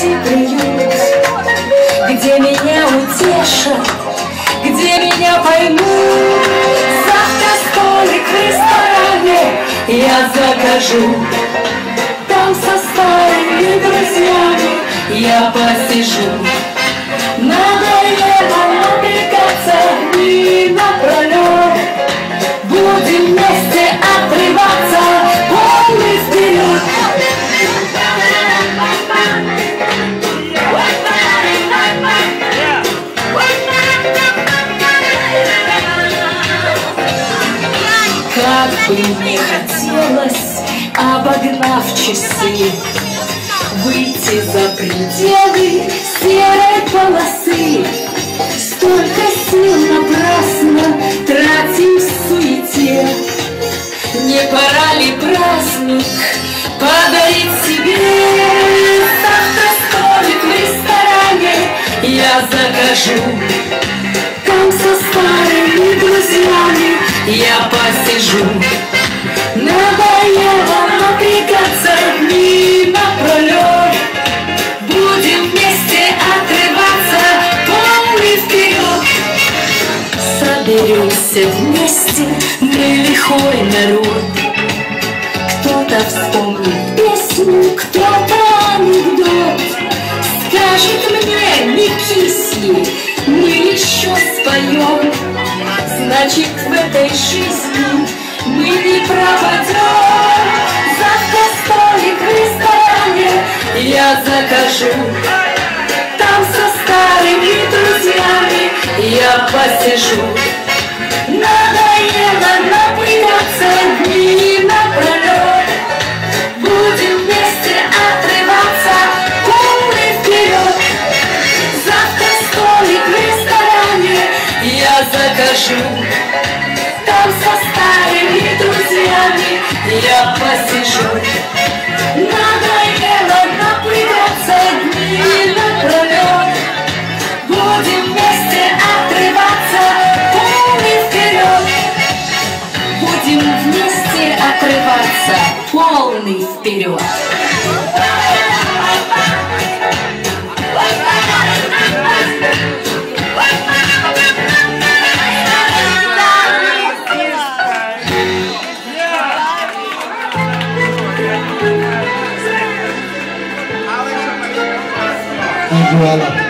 найти приют, где меня утешат, где меня поймут. Завтра столик в ресторане я закажу, там со старыми друзьями я посижу. Надоело напрягаться дни напролет, будем вместе отрываться полный вперед. Как бы мне хотелось, обогнав часы, выйти за пределы серой полосы. Столько сил напрасно тратим в суете. Не пора ли праздник подарить себе? Завтра столик в ресторане я закажу, там со старыми друзьями я посижу. Надоело напрягаться дни напролет, будем вместе отрываться полный вперед. Соберемся вместе мы лихой народ, кто-то вспомнит песню, кто-то анекдот. Скажет мне: не кисни, мы еще споем. Значит, в этой жизни мы не пропадем. Завтра столик в ресторане я закажу, там со старыми друзьями я посижу. Надоело напрягаться дни напролет, будем вместе отрываться полный вперед. Завтра столик в ресторане я закажу, там со старыми друзьями я посижу. Надоело напрягаться дни напролет, будем вместе отрываться полный вперед. Будем вместе отрываться полный вперед. Voilà.